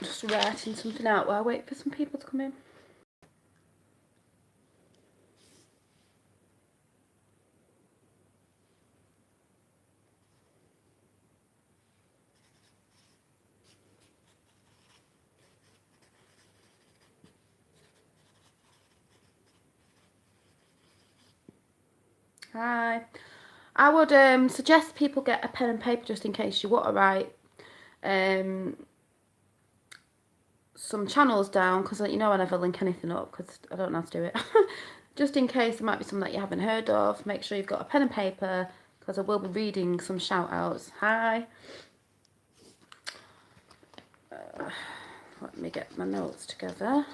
Just writing something out while I wait for some people to come in. Hi. I would suggest people get a pen and paper just in case you want to write some channels down, because you know I never link anything up because I don't know how to do it. Just in case there might be some that you haven't heard of, make sure you've got a pen and paper because I will be reading some shout outs. Hi. Let me get my notes together.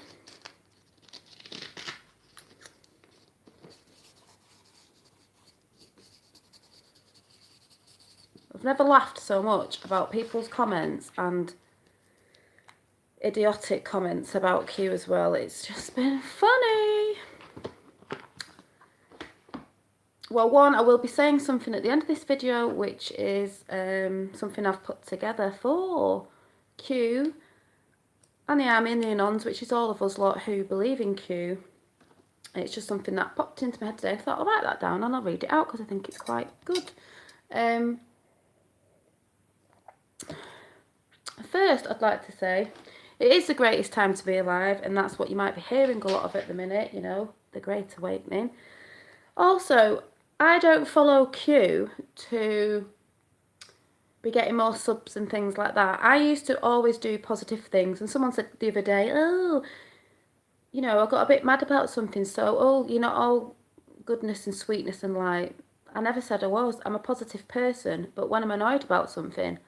I've never laughed so much about people's comments and idiotic comments about Q as well. It's just been funny. Well, one, I will be saying something at the end of this video, which is something I've put together for Q and the Army and the Anons, which is all of us lot who believe in Q. It's just something that popped into my head today. I thought I'll write that down and I'll read it out because I think it's quite good. First, I'd like to say it is the greatest time to be alive, and that's what you might be hearing a lot of at the minute, you know, the Great Awakening. Also, I don't follow Q to be getting more subs and things like that. I used to always do positive things, and someone said the other day, oh, you know, I got a bit mad about something, so, oh, you're not all goodness and sweetness and light. I never said I was. I'm a positive person, but when I'm annoyed about something,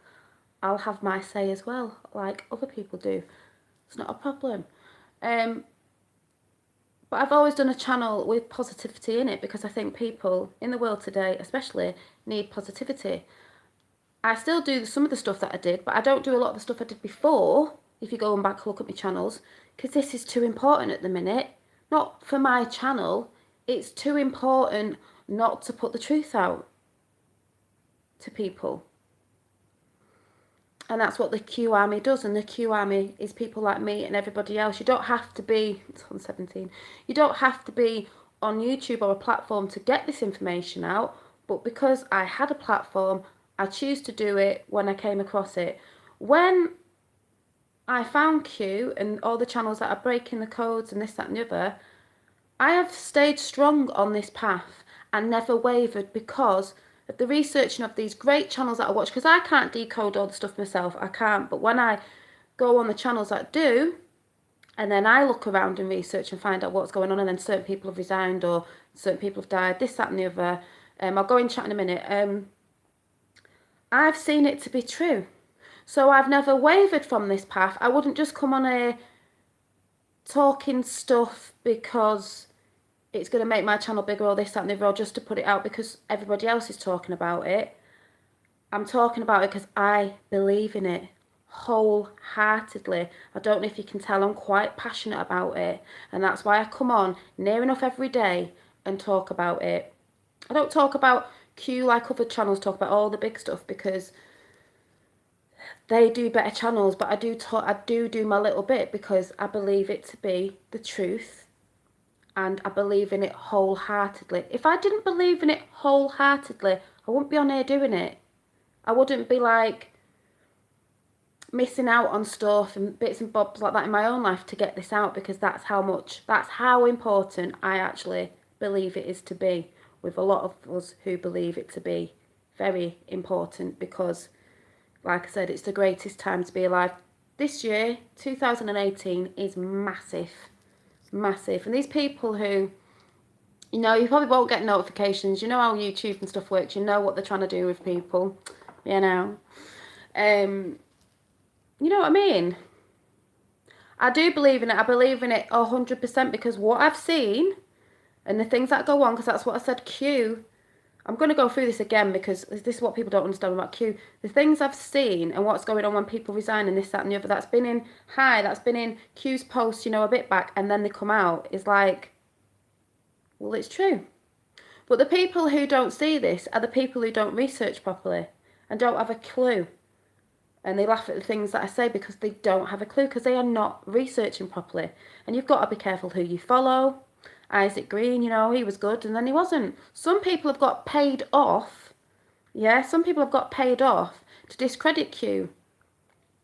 I'll have my say as well, like other people do. It's not a problem. But I've always done a channel with positivity in it because I think people in the world today especially need positivity. I still do some of the stuff that I did, but I don't do a lot of the stuff I did before, if you go and back look at my channels, because this is too important at the minute. Not for my channel, it's too important not to put the truth out to people. And that's what the Q Army does. And the Q Army is people like me and everybody else. You don't have to be, it's on 17, you don't have to be on YouTube or a platform to get this information out. But because I had a platform, I choose to do it when I came across it. When I found Q and all the channels that are breaking the codes and this, that and the other, I have stayed strong on this path and never wavered because of the researching of these great channels that I watch, because I can't decode all the stuff myself, I can't, but when I go on the channels that do, and then I look around and research and find out what's going on, and then certain people have resigned or certain people have died, this, that and the other, I'll go in chat in a minute, I've seen it to be true. So I've never wavered from this path. I wouldn't just come on here talking stuff because it's going to make my channel bigger or this, that and the other, or just to put it out because everybody else is talking about it. I'm talking about it because I believe in it wholeheartedly. I don't know if you can tell, I'm quite passionate about it, and that's why I come on near enough every day and talk about it. I don't talk about Q like other channels talk about all the big stuff because they do better channels, but I do my little bit because I believe it to be the truth. And I believe in it wholeheartedly. If I didn't believe in it wholeheartedly, I wouldn't be on here doing it. I wouldn't be like missing out on stuff and bits and bobs like that in my own life to get this out, because that's how important I actually believe it is to be, with a lot of us who believe it to be very important, because like I said, it's the greatest time to be alive. This year, 2018, is massive. Massive. And these people who, you know, you probably won't get notifications. You know how YouTube and stuff works. You know what they're trying to do with people. You know. You know what I mean? I do believe in it. I believe in it 100% because what I've seen and the things that go on, because that's what I said, Q. I'm going to go through this again because this is what people don't understand about Q. The things I've seen and what's going on when people resign and this, that and the other, that's been in Q's posts, you know, a bit back, and then they come out, is like, well, it's true. But the people who don't see this are the people who don't research properly and don't have a clue And they laugh at the things that I say because they don't have a clue, because they are not researching properly. And you've got to be careful who you follow. Isaac Green, he was good and then he wasn't. Some people have got paid off. Yeah, some people have got paid off to discredit Q.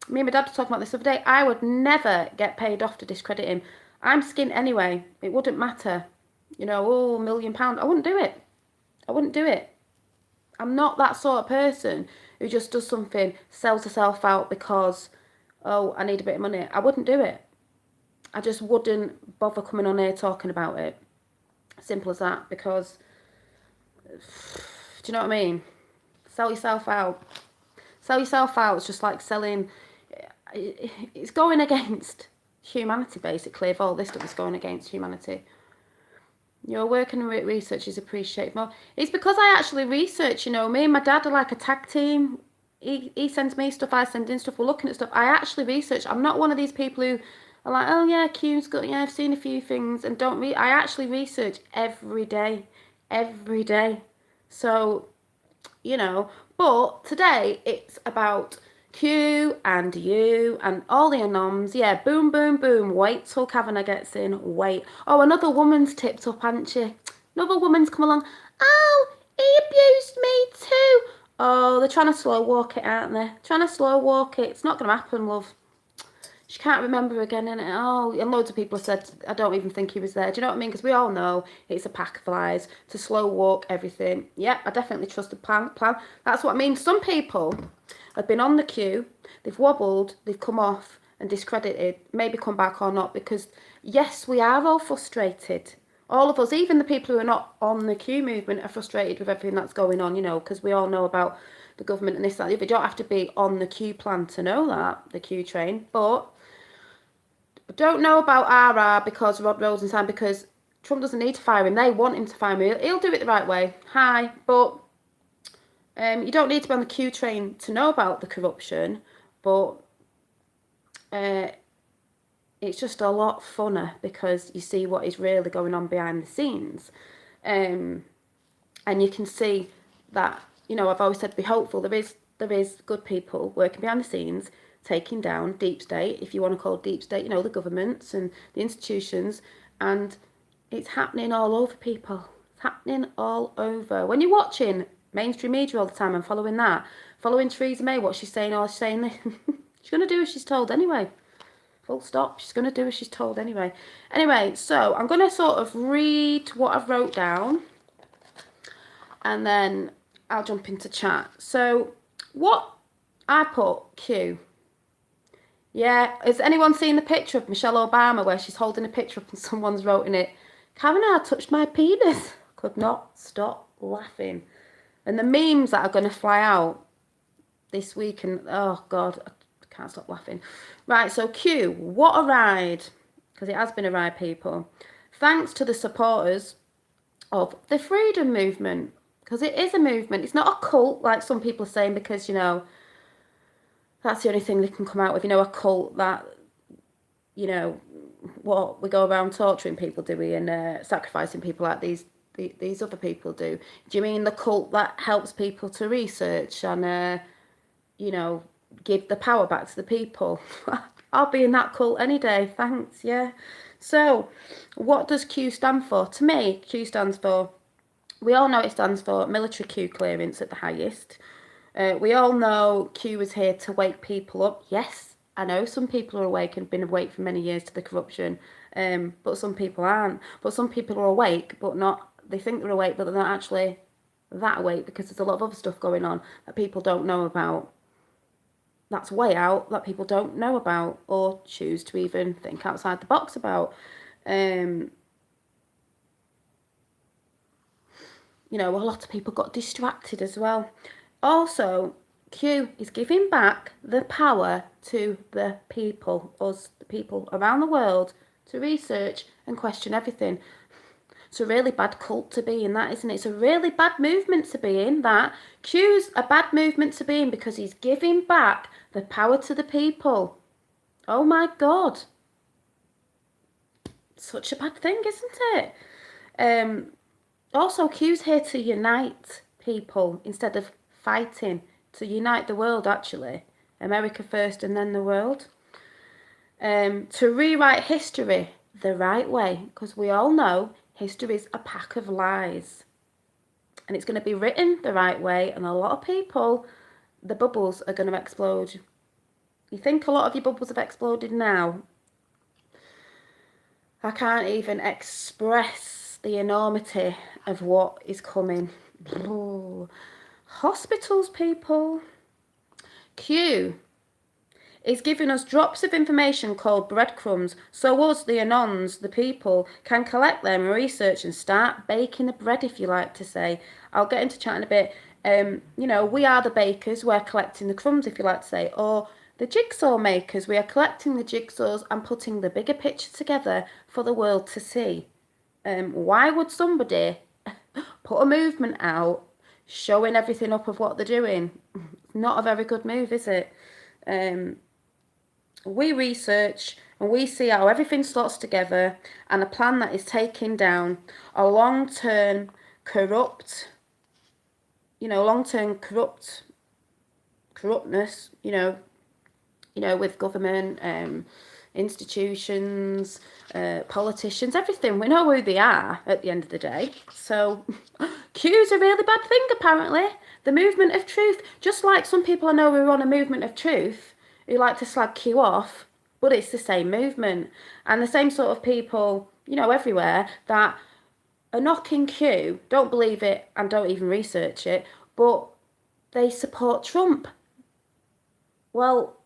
Me and my dad were talking about this the other day. I would never get paid off to discredit him. I'm skint anyway. It wouldn't matter. £1 million. I wouldn't do it. I wouldn't do it. I'm not that sort of person who just does something, sells herself out because, I need a bit of money. I wouldn't do it. I just wouldn't bother coming on here talking about it. Simple as that. Because, do you know what I mean? Sell yourself out. Sell yourself out. It's just like selling. It's going against humanity, basically. If all this stuff is going against humanity. Your work and research is appreciated more. It's because I actually research, me and my dad are like a tag team. He sends me stuff, I send in stuff, we're looking at stuff. I actually research. I'm not one of these people who are like, oh yeah, Q's good, yeah, I've seen a few things and don't read. I actually research every day. Every day. So, but today it's about Q and you and all the anoms. Yeah, boom, boom, boom. Wait till Kavanagh gets in. Wait. Oh, another woman's tipped up, hasn't she? Another woman's come along. Oh, he abused me too. Oh, they're trying to slow walk it, aren't they? Trying to slow walk it. It's not going to happen, love. She can't remember again, innit? Oh, and loads of people have said, I don't even think he was there. Do you know what I mean? Because we all know it's a pack of lies to slow walk everything. Yep, I definitely trust the plan. That's what I mean. Some people have been on the queue, they've wobbled, they've come off and discredited, maybe come back or not, because yes, we are all frustrated. All of us, even the people who are not on the Q movement, are frustrated with everything that's going on, because we all know about the government and this, that, and the other. You don't have to be on the Q plan to know that, the Q train, but don't know about RR because Rod Rosenstein, because Trump doesn't need to fire him. They want him to fire him. He'll do it the right way. Hi, but you don't need to be on the Q train to know about the corruption, but it's just a lot funner because you see what is really going on behind the scenes. And you can see that, I've always said be hopeful. There is good people working behind the scenes, taking down deep state, if you want to call it deep state, the governments and the institutions, and it's happening all over, people. It's happening all over. When you're watching mainstream media all the time and following Theresa May, what she's saying, she's saying this, she's going to do as she's told anyway. Full stop. She's going to do as she's told anyway. Anyway, so I'm going to sort of read what I've wrote down and then I'll jump into chat. So what I put Q. Yeah, has anyone seen the picture of Michelle Obama where she's holding a picture up and someone's wrote in it, Kavanaugh touched my penis? Could not stop laughing. And the memes that are going to fly out this week, and oh God, I can't stop laughing. Right, so Q, what a ride. Because it has been a ride, people. Thanks to the supporters of the freedom movement. Because it is a movement. It's not a cult like some people are saying, because, that's the only thing they can come out with, a cult that, what we go around torturing people, do we, and sacrificing people like these other people do. Do you mean the cult that helps people to research and, give the power back to the people? I'll be in that cult any day, thanks, yeah. So, what does Q stand for? To me, Q stands for, we all know it stands for military Q clearance at the highest. We all know Q is here to wake people up. Yes, I know some people are awake and been awake for many years to the corruption, but some people aren't. But some people are awake, but not, they think they're awake, but they're not actually that awake, because there's a lot of other stuff going on that people don't know about. That's way out that people don't know about or choose to even think outside the box about. A lot of people got distracted as well. Also, Q is giving back the power to the people, us, the people around the world, to research and question everything. It's a really bad cult to be in, that, isn't it? It's a really bad movement to be in, that. Q's a bad movement to be in because he's giving back the power to the people. Oh my God. Such a bad thing, isn't it? Also, Q's here to unite people instead of fighting, to unite the world, actually. America first and then the world. To rewrite history the right way, because we all know history's a pack of lies. And it's going to be written the right way, and a lot of people, the bubbles are going to explode. You think a lot of your bubbles have exploded now? I can't even express the enormity of what is coming. Ooh. Hospitals, people. Q is giving us drops of information called breadcrumbs, so us, the anons, the people, can collect them and research and start baking the bread, if you like to say. I'll get into chat in a bit. You know, we are the bakers, we're collecting the crumbs, if you like to say, or the jigsaw makers, we are collecting the jigsaws and putting the bigger picture together for the world to see. Why would somebody put a movement out showing everything up of what they're doing? Not a very good move, is it? We research and we see how everything slots together, and a plan that is taking down a long-term corruptness, with government, institutions, politicians, everything. We know who they are at the end of the day. So Q's a really bad thing, apparently. The movement of truth. Just like some people I know who are on a movement of truth, who like to slag Q off, but it's the same movement. And the same sort of people, everywhere, that are knocking Q, don't believe it and don't even research it, but they support Trump. Well,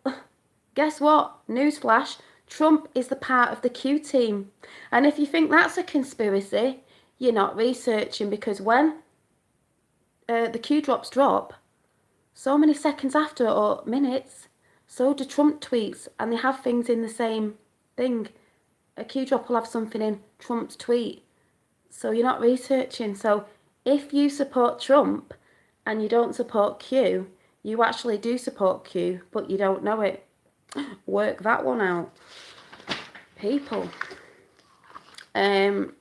guess what? Newsflash, Trump is the part of the Q team. And if you think that's a conspiracy, you're not researching, because when the Q drops drop, so many seconds after or minutes, so do Trump tweets, and they have things in the same thing. A Q drop will have something in Trump's tweet. So you're not researching. So if you support Trump and you don't support Q, you actually do support Q, but you don't know it. Work that one out. People. Who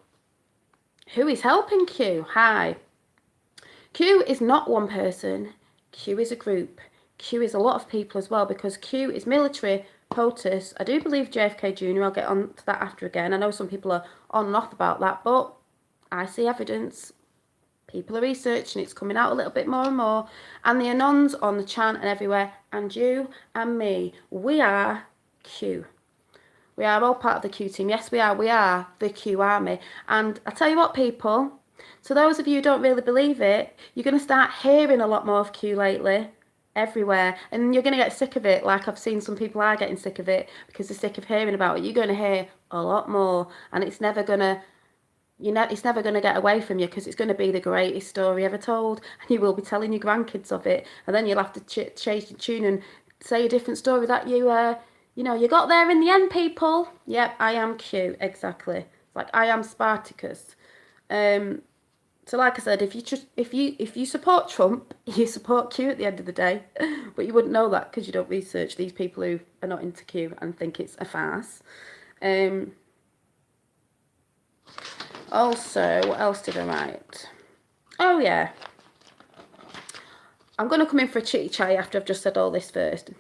is helping Q? Hi. Q is not one person. Q is a group. Q is a lot of people as well, because Q is military, POTUS. I do believe JFK Jr. I'll get on to that after again. I know some people are on and off about that, but I see evidence. People are researching. It's coming out a little bit more and more. And the Anons on the chat and everywhere, and you and me, we are Q. We are all part of the Q team. Yes, we are. We are the Q army. And I tell you what, people, to those of you who don't really believe it, you're going to start hearing a lot more of Q lately, everywhere. And you're going to get sick of it, like I've seen some people are getting sick of it because they're sick of hearing about it. You're going to hear a lot more, and it's never going to, it's never going to get away from you, because it's going to be the greatest story ever told, and you will be telling your grandkids of it, and then you'll have to change the tune and say a different story that you got there in the end, people. Yep, I am Q, exactly. It's like I am Spartacus. So like I said, if you support Trump, you support Q at the end of the day, but you wouldn't know that because you don't research these people who are not into Q and think it's a farce. Also, what else did I write? Oh yeah, I'm going to come in for a chitty chat after I've just said all this first.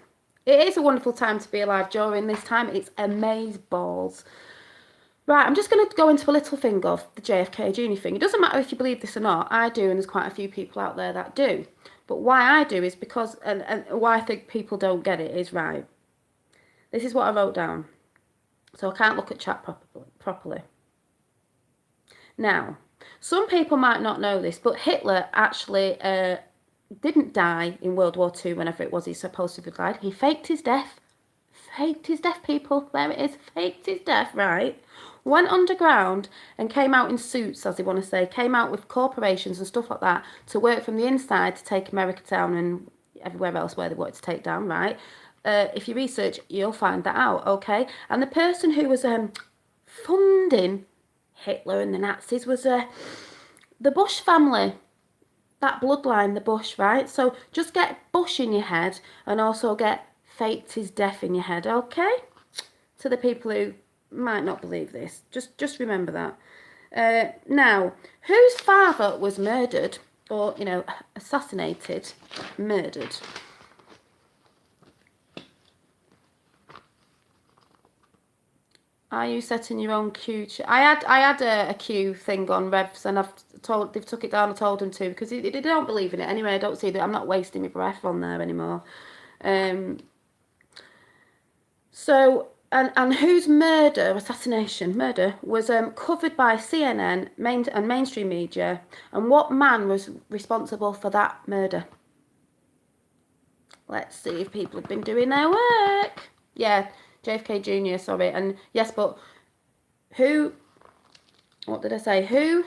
It is a wonderful time to be alive during this time. It's amazeballs. Right, I'm just going to go into a little thing of the JFK Jr. thing. It doesn't matter if you believe this or not. I do, and there's quite a few people out there that do. But why I do is because, and why I think people don't get it is, right, this is what I wrote down. So I can't look at chat properly. Now, some people might not know this, but Hitler actually didn't die in World War II, whenever it was he supposedly died. He faked his death. Faked his death, people. There it is. Faked his death, right? Went underground and came out in suits, as they want to say. Came out with corporations and stuff like that to work from the inside to take America down and everywhere else where they wanted to take down, right? If you research, you'll find that out, okay? And the person who was funding Hitler and the Nazis was the Bush family. That bloodline, the Bush, right? So just get Bush in your head and also get faked his death in your head, okay? To the people who might not believe this, just remember that. Now, whose father was murdered, or assassinated, murdered? Are you setting your own Q? I had a Q thing on Revs, and they've took it down. I told them to because they don't believe in it anyway. I don't see that. I'm not wasting my breath on there anymore. So and whose assassination was covered by CNN and mainstream media, and what man was responsible for that murder? Let's see if people have been doing their work. Yeah, JFK Jr. Sorry, and yes, but who? What did I say? Who?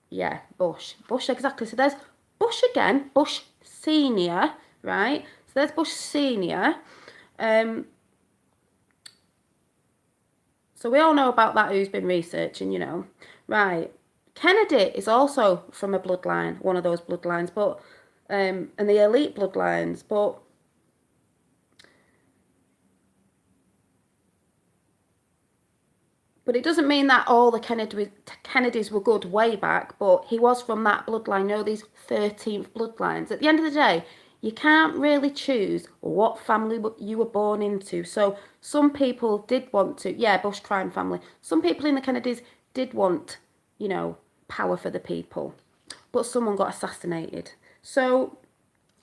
Yeah, Bush. Bush, exactly. So there's Bush again. Bush Senior, right? So there's Bush Senior. So we all know about that, who's been researching, Right. Kennedy is also from a bloodline, one of those bloodlines, but and the elite bloodlines, but it doesn't mean that all the Kennedys were good way back, but he was from that bloodline. These 13th bloodlines. At the end of the day, you can't really choose what family you were born into. So some people did want to, Bush crime family. Some people in the Kennedys did want, power for the people, but someone got assassinated. So,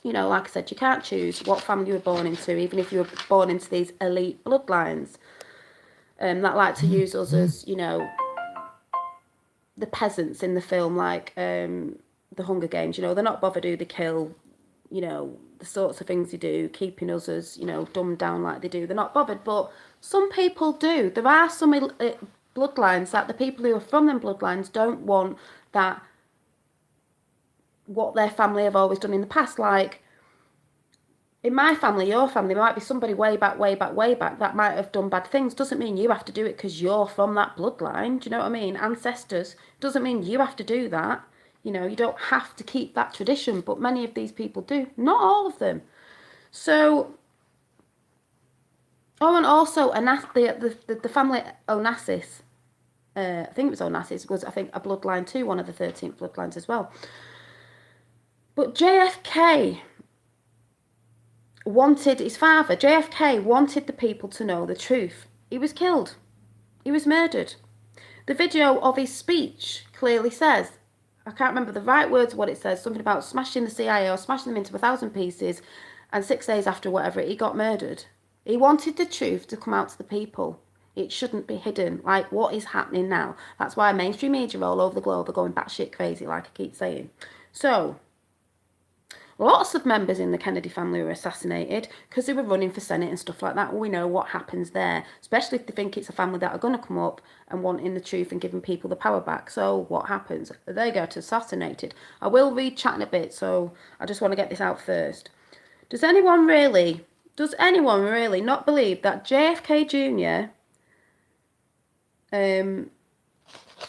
like I said, you can't choose what family you were born into, even if you were born into these elite bloodlines. That like to use us as, the peasants in the film, like the Hunger Games. They're not bothered who they kill, the sorts of things they do, keeping us as, dumbed down like they do. They're not bothered, but some people do. There are some bloodlines that the people who are from them bloodlines don't want that, what their family have always done in the past. Like, in my family, your family, there might be somebody way back that might have done bad things. Doesn't mean you have to do it because you're from that bloodline. Do you know what I mean? Ancestors. Doesn't mean you have to do that. You don't have to keep that tradition, but many of these people do. Not all of them. So, and also the family Onassis, I think it was Onassis, was, I think, a bloodline too, one of the 13th bloodlines as well. But JFK wanted the people to know the truth. He was killed. He was murdered. The video of his speech clearly says, I can't remember the right words, what it says, something about smashing the CIA or smashing them into 1,000 pieces, and 6 days after whatever, he got murdered. He wanted the truth to come out to the people. It shouldn't be hidden, like what is happening now. That's why mainstream media all over the globe are going batshit crazy, like I keep saying. So, lots of members in the Kennedy family were assassinated because they were running for Senate and stuff like that. We know what happens there, especially if they think it's a family that are going to come up and wanting the truth and giving people the power back. So what happens? They get assassinated. I will read chat in a bit, so I just want to get this out first. Does anyone really not believe that JFK Jr. Hang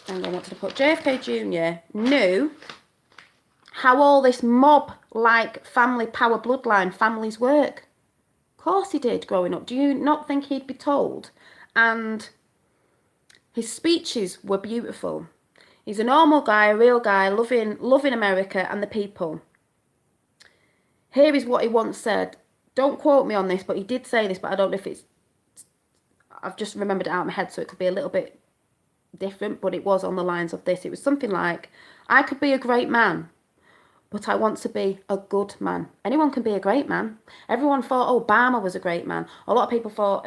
on, what did I put? JFK Jr. knew how all this mob-like family power bloodline families work? Of course he did growing up. Do you not think he'd be told? And his speeches were beautiful. He's a normal guy, a real guy, loving America and the people. Here is what he once said. Don't quote me on this, but he did say this, but I don't know if it's... I've just remembered it out of my head, so it could be a little bit different, but it was on the lines of this. It was something like, I could be a great man, but I want to be a good man. Anyone can be a great man. Everyone thought Obama was a great man. A lot of people thought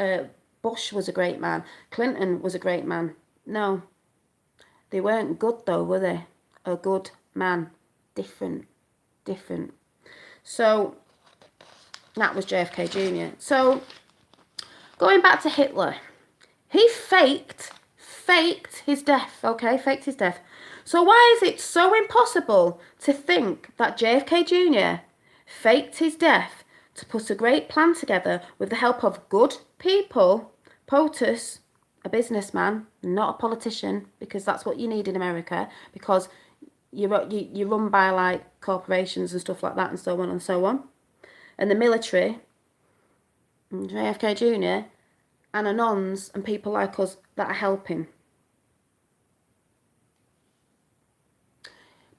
Bush was a great man. Clinton was a great man. No. They weren't good though, were they? A good man. Different. So, that was JFK Jr. So, going back to Hitler. He faked his death, okay? Faked his death. So why is it so impossible to think that JFK Jr. faked his death to put a great plan together with the help of good people? POTUS, a businessman, not a politician, because that's what you need in America, because you run by like corporations and stuff like that and so on and so on. And the military, JFK Jr. and Anons and people like us that are helping.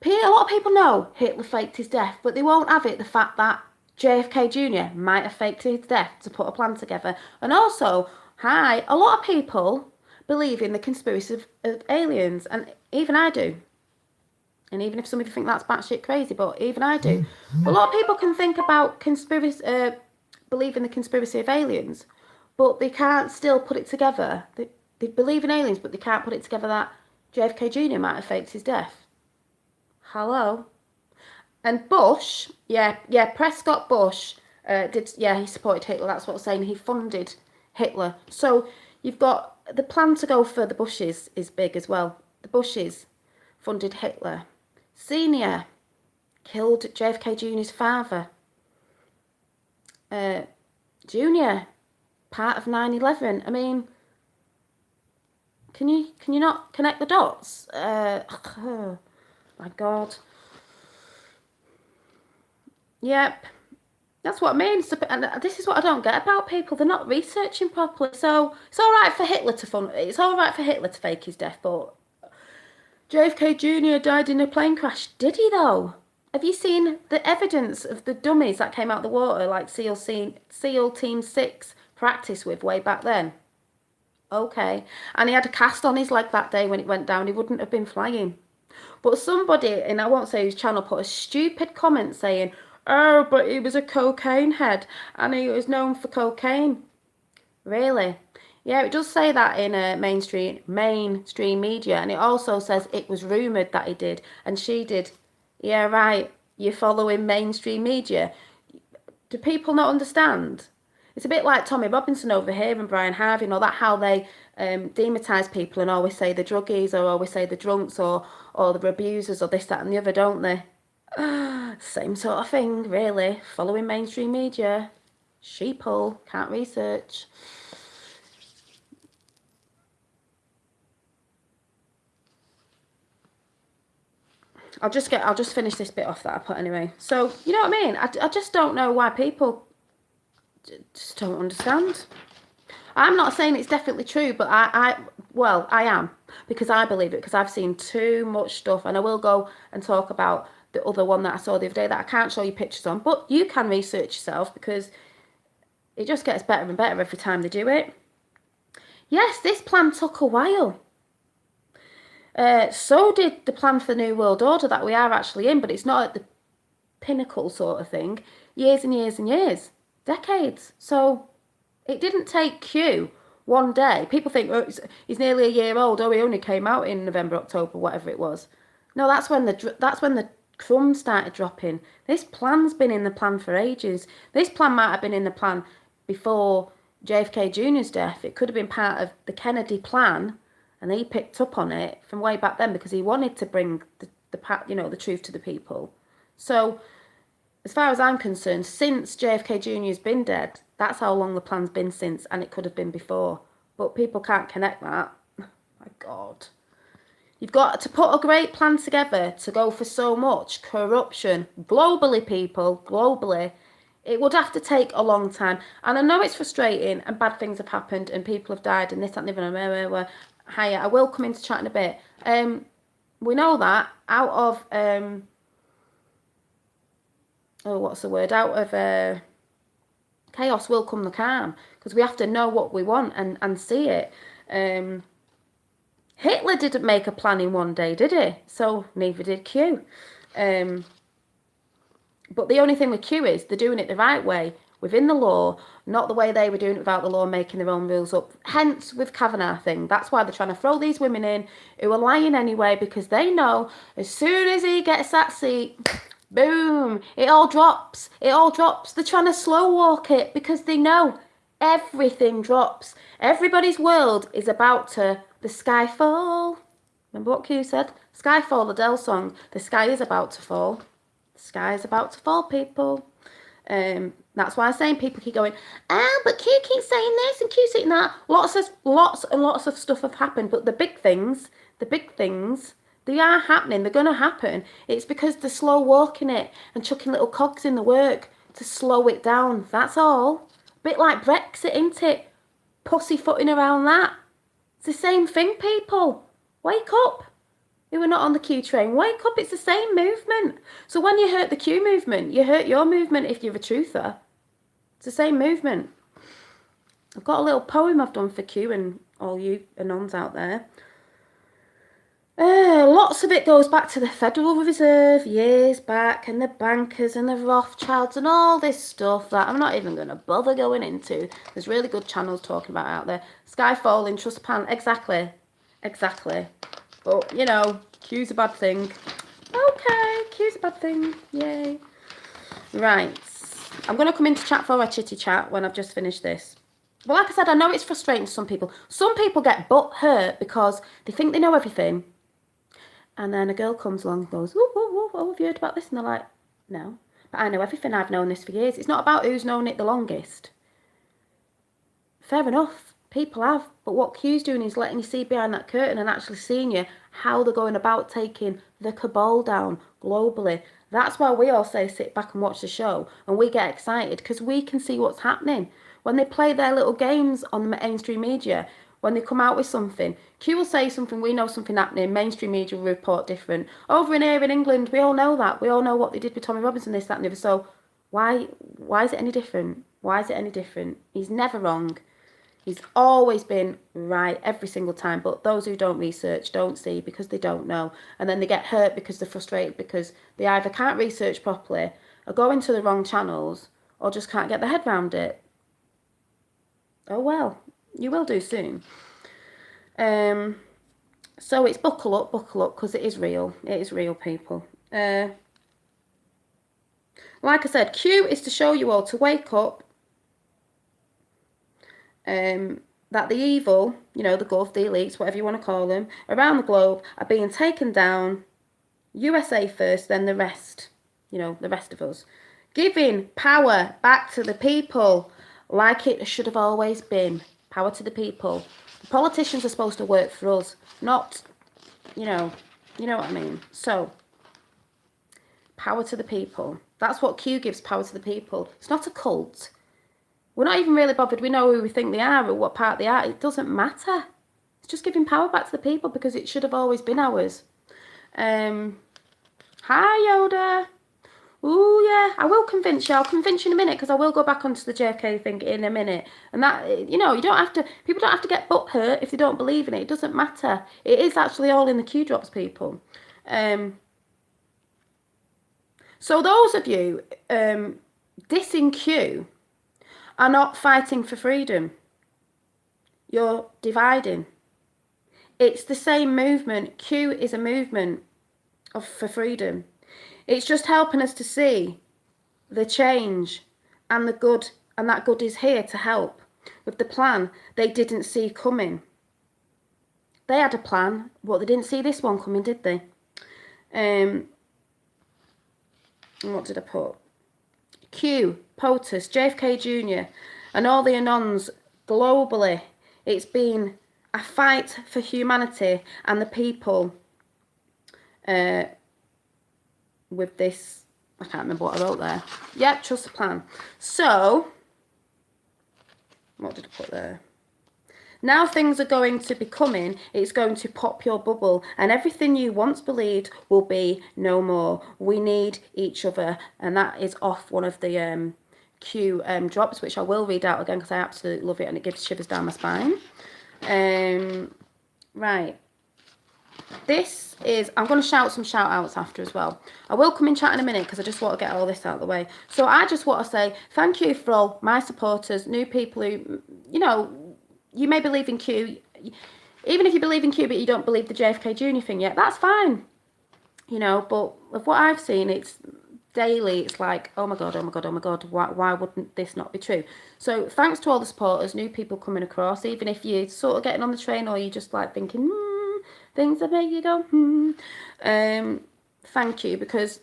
A lot of people know Hitler faked his death, but they won't have it the fact that JFK Jr. might have faked his death to put a plan together. And also, a lot of people believe in the conspiracy of aliens, and even I do. And even if some of you think that's batshit crazy, but even I do. But a lot of people can think about believe in the conspiracy of aliens, but they can't still put it together. They believe in aliens, but they can't put it together that JFK Jr. might have faked his death. Hello? And Bush, Prescott Bush he supported Hitler. That's what I'm saying. He funded Hitler. So you've got the plan to go for the Bushes is big as well. The Bushes funded Hitler. Senior killed JFK Jr.'s father. Junior, part of 9/11. I mean, can you not connect the dots? Oh my God. Yep. That's what I mean. And this is what I don't get about people. They're not researching properly. So it's all right for Hitler to fake his death, but JFK Jr. died in a plane crash. Did he though? Have you seen the evidence of the dummies that came out of the water, like SEAL Team 6 practice with way back then? Okay. And he had a cast on his leg that day when it went down. He wouldn't have been flying. But somebody, and I won't say whose channel, put a stupid comment saying, oh, but he was a cocaine head and he was known for cocaine. Really? Yeah, it does say that in mainstream media, and it also says it was rumoured that he did, and she did. Yeah, right. You're following mainstream media. Do people not understand? It's a bit like Tommy Robinson over here and Brian Harvey, and all that, how they demonise people and always say the druggies or always say the drunks or the abusers or this, that and the other, don't they? Same sort of thing, really. Following mainstream media. Sheeple, can't research. I'll just finish this bit off that I put anyway. So, you know what I mean? I just don't know why people just don't understand. I'm not saying it's definitely true, but I am, because I believe it, because I've seen too much stuff, and I will go and talk about the other one that I saw the other day that I can't show you pictures on, but you can research yourself, because it just gets better and better every time they do it. Yes, this plan took a while. So did the plan for the New World Order that we are actually in, but it's not at the pinnacle sort of thing. Years and years and years. Decades. So it didn't take Q one day. People think, oh, he's nearly a year old. Oh, he only came out in November, October, whatever it was. No, that's when the crumbs started dropping. This plan's been in the plan for ages. This plan might have been in the plan before JFK Jr.'s death. It could have been part of the Kennedy plan, and he picked up on it from way back then because he wanted to bring the truth to the people. So, as far as I'm concerned, since JFK Jr. has been dead, that's how long the plan's been since, and it could have been before. But people can't connect that. My God. You've got to put a great plan together to go for so much corruption. Globally, people, globally. It would have to take a long time. And I know it's frustrating and bad things have happened and people have died and this, that, and the other. Hiya, I will come into chat in a bit. We know that out of out of chaos will come the calm, because we have to know what we want and see it. Hitler didn't make a plan in one day, did he? So neither did Q. But the only thing with Q is they're doing it the right way, within the law, not the way they were doing it without the law, making their own rules up. Hence, with Kavanaugh thing, that's why they're trying to throw these women in who are lying anyway, because they know as soon as he gets that seat, boom, it all drops. It all drops. They're trying to slow walk it because they know everything drops. Everybody's world is about to, the sky fall. Remember what Q said? Skyfall, the Adele song. The sky is about to fall. The sky is about to fall, people. That's why I'm saying people keep going, but Q keeps saying this and Q saying that. Lots and lots of stuff have happened, but the big things, they are happening. They're going to happen. It's because they're slow walking it and chucking little cogs in the work to slow it down. That's all. A bit like Brexit, ain't it? Pussyfooting around that. It's the same thing, people. Wake up. Who are not on the Q train, wake up, it's the same movement. So when you hurt the Q movement, you hurt your movement if you're a truther. It's the same movement. I've got a little poem I've done for Q and all you anons out there. Lots of it goes back to the Federal Reserve years back, and the bankers and the Rothschilds and all this stuff that I'm not even going to bother going into. There's really good channels talking about it out there. Sky falling, trust pan, exactly. But, you know, Q's a bad thing. Okay, Q's a bad thing, yay. Right, I'm going to come into chat for a chitty chat when I've just finished this. But like I said, I know it's frustrating to some people. Some people get butt hurt because they think they know everything. And then a girl comes along and goes, oh, have you heard about this? And they're like, no. But I know everything. I've known this for years. It's not about who's known it the longest. Fair enough. People have. But what Q's doing is letting you see behind that curtain and actually seeing you how they're going about taking the cabal down globally. That's why we all say sit back and watch the show. And we get excited because we can see what's happening. When they play their little games on the mainstream media, when they come out with something, Q will say something, we know something happening, mainstream media will report different. Over in here in England, we all know that. We all know what they did with Tommy Robinson, this, that and the other. So why is it any different? Why is it any different? He's never wrong. He's always been right every single time. But those who don't research don't see because they don't know. And then they get hurt because they're frustrated because they either can't research properly or go into the wrong channels or just can't get their head around it. Oh well, you will do soon. So it's buckle up, because it is real. It is real, people. Like I said, Q is to show you all to wake up. That the evil, you know, the gov, the elites, whatever you want to call them, around the globe are being taken down. USA first, then the rest. You know, the rest of us. Giving power back to the people. Like it should have always been. Power to the people. The politicians are supposed to work for us, not, you know what I mean. So, power to the people. That's what Q gives, power to the people. It's not a cult. We're not even really bothered. We know who we think they are or what part they are. It doesn't matter. It's just giving power back to the people because it should have always been ours. Hi, Yoda. Ooh, yeah, I will convince you. I'll convince you in a minute because I will go back onto the JFK thing in a minute. And that, you know, you don't have to, people don't have to get butt hurt if they don't believe in it. It doesn't matter. It is actually all in the Q drops, people. So those of you dissing Q are not fighting for freedom. You're dividing. It's the same movement. Q is a movement for freedom. It's just helping us to see the change and the good, and that good is here to help with the plan they didn't see coming. They had a plan, but they didn't see this one coming, did they? What did I put? Q, POTUS, JFK Jr. and all the Anons globally. It's been a fight for humanity and the people. With this, I can't remember what I wrote there. Yep, trust the plan. So, what did I put there? Now things are going to be coming. It's going to pop your bubble, and everything you once believed will be no more. We need each other, and that is off one of the Q drops, which I will read out again because I absolutely love it, and it gives shivers down my spine. Right. This is, I'm going to shout some shout outs after as well. I will come in chat in a minute because I just want to get all this out of the way. So I just want to say thank you for all my supporters, new people who, you know, you may believe in Q. Even if you believe in Q but you don't believe the JFK Jr. thing yet, that's fine. You know, but of what I've seen, it's daily, it's like, oh my God, why wouldn't this not be true? So thanks to all the supporters, new people coming across, even if you're sort of getting on the train or you're just like thinking, things that make you go, thank you, because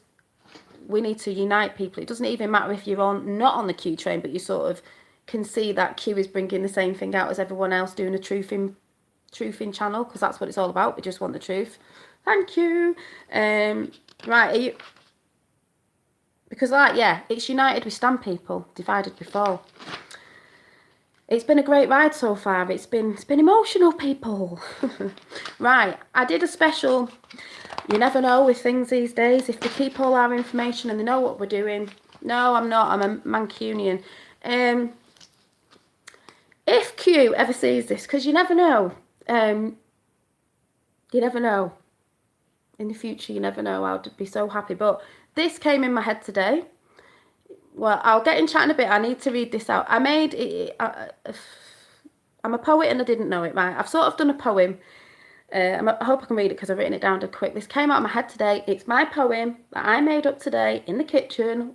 we need to unite people. It doesn't even matter if you're not on the Q train, but you sort of can see that Q is bringing the same thing out as everyone else doing a truthing channel, because that's what it's all about. We just want the truth. Thank you. Right, are you? Because it's united we stand, people, divided we fall. It's been a great ride so far. It's been emotional, people. Right, I did a special. You never know with things these days. If they keep all our information and they know what we're doing. No, I'm not. I'm a Mancunian. If if Q ever sees this, because you never know, in the future, you never know, I'd be so happy. But this came in my head today. Well, I'll get in chat in a bit. I need to read this out. I'm a poet and I didn't know it, right? I've sort of done a poem. I hope I can read it because I've written it down quick. This came out of my head today. It's my poem that I made up today in the kitchen.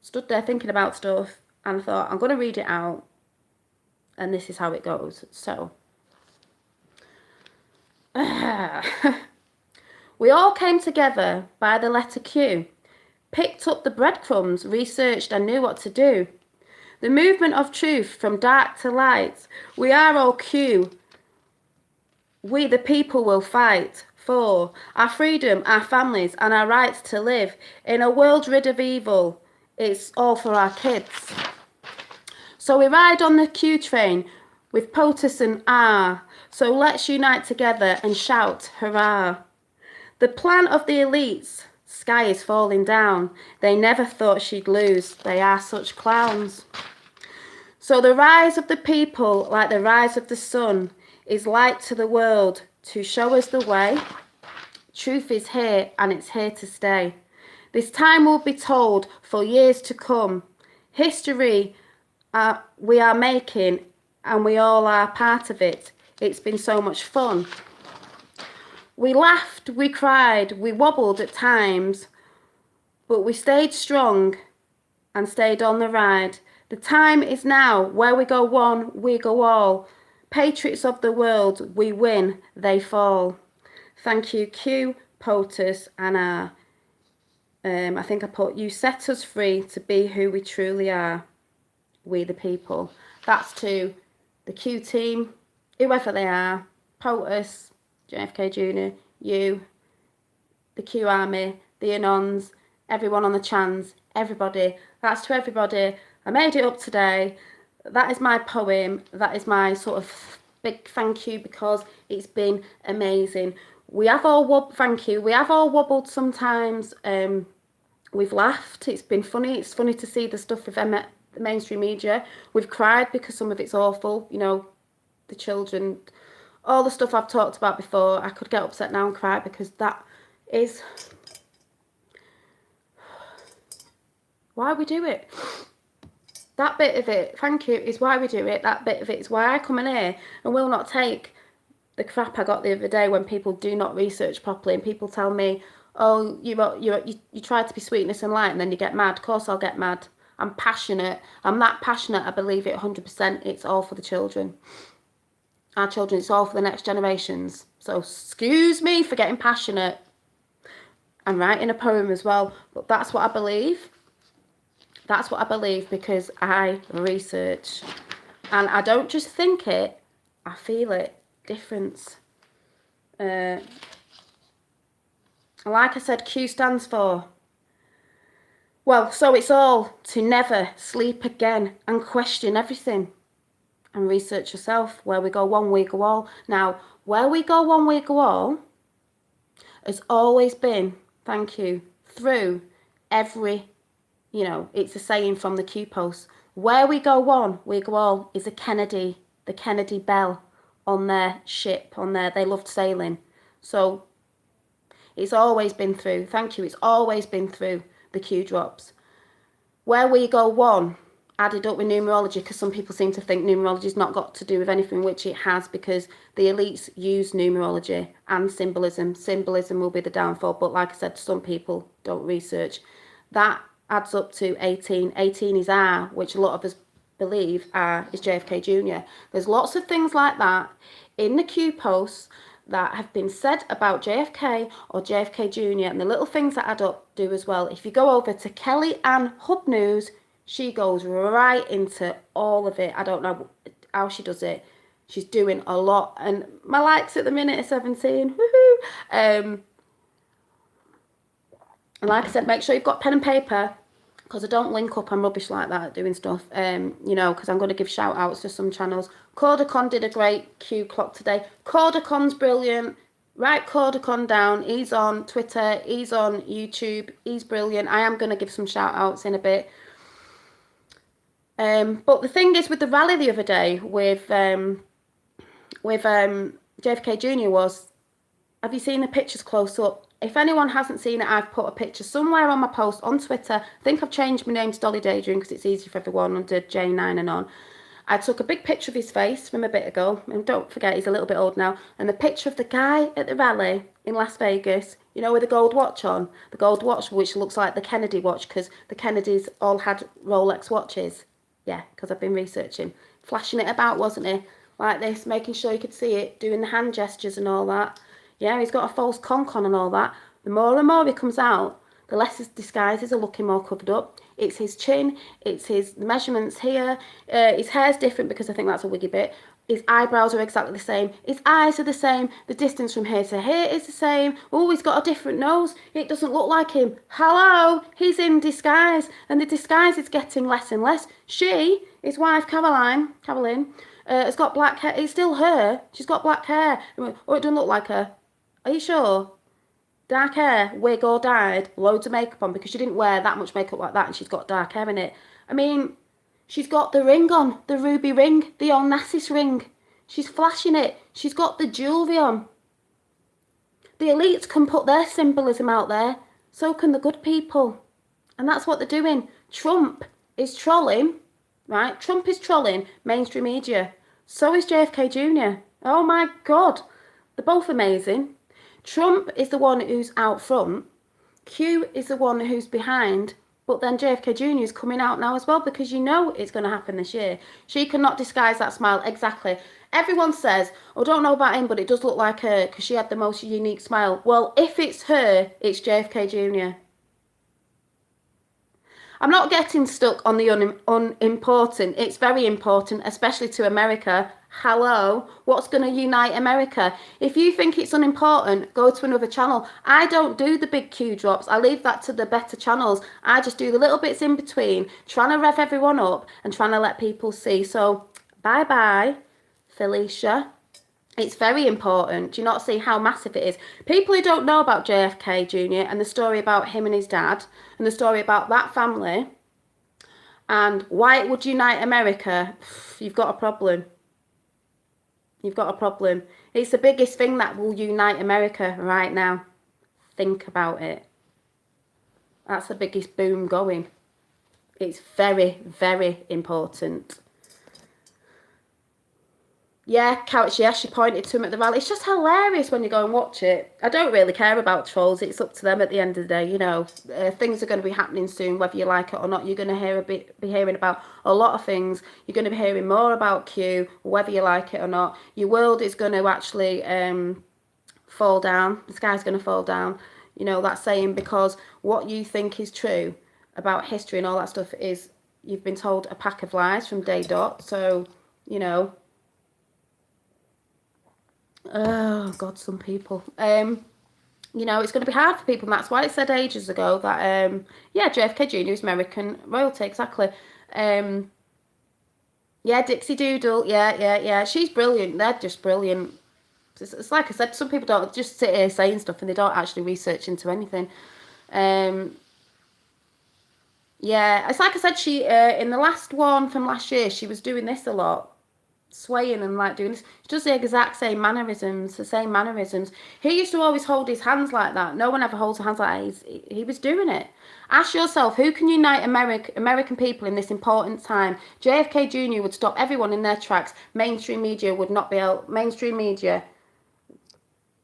Stood there thinking about stuff and I thought, I'm going to read it out. And this is how it goes. So, we all came together by the letter Q, picked up the breadcrumbs, researched and knew what to do. The movement of truth from dark to light. We are all Q. We the people will fight for our freedom, our families and our rights to live in a world rid of evil. It's all for our kids. So we ride on the Q train with POTUS and R. So let's unite together and shout hurrah. The plan of the elites, sky is falling down. They never thought she'd lose. They are such clowns. So the rise of the people, like the rise of the sun, is light to the world to show us the way. Truth is here and it's here to stay. This time will be told for years to come. History we are making and we all are part of it. It's been so much fun. We laughed, we cried, we wobbled at times, but we stayed strong and stayed on the ride. The time is now. Where we go one, we go all. Patriots of the world, we win, they fall. Thank you, Q, POTUS, and R. I think I put, you set us free to be who we truly are. We the people. That's to the Q team, whoever they are, POTUS, JFK Jr., you, the Q Army, the Anons, everyone on the chans, everybody. That's to everybody. I made it up today. That is my poem. That is my sort of big thank you because it's been amazing. We have all wobbled sometimes. We've laughed. It's been funny. It's funny to see the stuff with the mainstream media. We've cried because some of it's awful. You know, the children, all the stuff I've talked about before. I could get upset now and cry because that is why we do it. That bit of it, thank you, is why we do it. That bit of it is why I come in here and will not take the crap I got the other day when people do not research properly and people tell me, oh, you try to be sweetness and light and then you get mad. Of course I'll get mad. I'm passionate. I'm that passionate. I believe it 100%. It's all for the children. Our children, it's all for the next generations. So excuse me for getting passionate. I'm writing a poem as well, but that's what I believe. That's what I believe because I research. And I don't just think it, I feel it. Difference. Like I said, Q stands for, well, so it's all to never sleep again and question everything. And research yourself. Where we go one, we go all. Now, where we go one, we go all has always been, thank you, through every, you know, it's a saying from the Q post. Where we go one, we go all is the Kennedy Bell on their ship, on their, they loved sailing. So it's always been through, thank you, it's always been through the Q drops. Where we go one, added up with numerology, because some people seem to think numerology's not got to do with anything, which it has, because the elites use numerology and symbolism. Symbolism will be the downfall, but like I said, some people don't research. That adds up to 18. 18 is R, which a lot of us believe R is JFK Jr. There's lots of things like that in the Q posts that have been said about JFK or JFK Jr. and the little things that add up do as well. If you go over to Kelly Ann Hub News, she goes right into all of it. I don't know how she does it. She's doing a lot. And my likes at the minute are 17. Woohoo! And like I said, make sure you've got pen and paper, because I don't link up. I'm rubbish like that at doing stuff. You know, because I'm going to give shout outs to some channels. Cordacon did a great Q clock today. Cordacon's brilliant. Write Cordacon down. He's on Twitter. He's on YouTube. He's brilliant. I am going to give some shout outs in a bit. But the thing is with the rally the other day with JFK Jr. was, have you seen the pictures close up? If anyone hasn't seen it, I've put a picture somewhere on my post on Twitter. I think I've changed my name to Dolly Daydream because it's easier for everyone under J9 and on. I took a big picture of his face from a bit ago, and don't forget he's a little bit old now, and the picture of the guy at the rally in Las Vegas, you know, with the gold watch on, the gold watch which looks like the Kennedy watch because the Kennedys all had Rolex watches. Yeah, because I've been researching. Flashing it about, wasn't he? Like this, making sure you could see it, doing the hand gestures and all that. Yeah, he's got a false conch on and all that. The more and more he comes out, the less his disguises are looking more covered up. It's his chin, it's his measurements here. His hair's different because I think that's a wiggy bit. His eyebrows are exactly the same. His eyes are the same. The distance from here to here is the same. Oh, he's got a different nose. It doesn't look like him. Hello, he's in disguise. And the disguise is getting less and less. She, his wife, Carolyn, has got black hair. It's still her. She's got black hair. Oh, it doesn't look like her. Are you sure? Dark hair, wig or dyed, loads of makeup on because she didn't wear that much makeup like that and she's got dark hair in it. I mean, she's got the ring on, the ruby ring, the Onassis ring. She's flashing it. She's got the jewellery on. The elites can put their symbolism out there. So can the good people. And that's what they're doing. Trump is trolling, right? Trump is trolling mainstream media. So is JFK Jr. Oh my God. They're both amazing. Trump is the one who's out front. Q is the one who's behind. But then JFK Jr. is coming out now as well because you know it's going to happen this year. She cannot disguise that smile. Exactly. Everyone says, oh, don't know about him, but it does look like her because she had the most unique smile. Well, if it's her, it's JFK Jr. I'm not getting stuck on the unimportant. It's very important, especially to America. Hello, what's going to unite America? If you think it's unimportant, go to another channel. I don't do the big Q drops. I leave that to the better channels. I just do the little bits in between, trying to rev everyone up and trying to let people see. So, bye-bye, Felicia. It's very important. Do you not see how massive it is? People who don't know about JFK Jr. and the story about him and his dad and the story about that family and why it would unite America, you've got a problem. You've got a problem. It's the biggest thing that will unite America right now. Think about it. That's the biggest boom going. It's very, very important. Yeah, Couch, yeah, she pointed to him at the rally. It's just hilarious when you go and watch it. I don't really care about trolls. It's up to them at the end of the day, you know. Things are going to be happening soon, whether you like it or not. You're going to be hearing about a lot of things. You're going to be hearing more about Q, whether you like it or not. Your world is going to actually fall down. The sky's going to fall down. You know, that saying, because what you think is true about history and all that stuff is you've been told a pack of lies from day dot. So, you know... Oh God, some people. You know, it's going to be hard for people, and that's why it said ages ago that yeah, JFK Jr. is American royalty, exactly. Yeah, Dixie Doodle, yeah. She's brilliant. They're just brilliant. It's like I said, some people don't just sit here saying stuff and they don't actually research into anything. Yeah, it's like I said, she in the last one from last year, she was doing this a lot. Swaying and like doing this. She does the exact same mannerisms, the same mannerisms. He used to always hold his hands like that. No one ever holds their hands like that. He was doing it. Ask yourself, who can unite American people in this important time? JFK Jr. would stop everyone in their tracks. Mainstream media would not be able... Mainstream media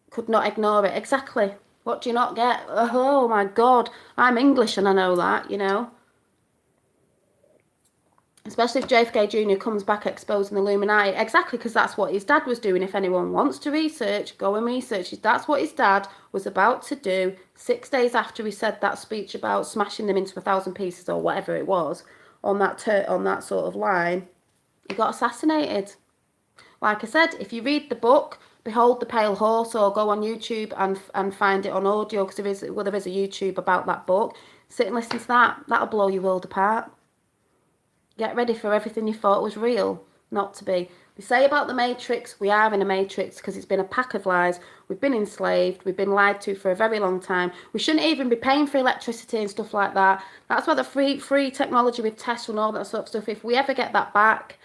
could not ignore it. Exactly. What do you not get? Oh my God. I'm English and I know that, you know. Especially if JFK Jr. comes back exposing the Illuminati. Exactly, because that's what his dad was doing. If anyone wants to research, go and research. That's what his dad was about to do 6 days after he said that speech about smashing them into 1,000 pieces or whatever it was on that sort of line. He got assassinated. Like I said, if you read the book, Behold the Pale Horse, or go on YouTube and find it on audio, because there is a YouTube about that book. Sit and listen to that. That'll blow your world apart. Get ready for everything you thought was real not to be. They say about the Matrix, we are in a Matrix because it's been a pack of lies. We've been enslaved. We've been lied to for a very long time. We shouldn't even be paying for electricity and stuff like that. That's why the free technology with Tesla and all that sort of stuff, if we ever get that back,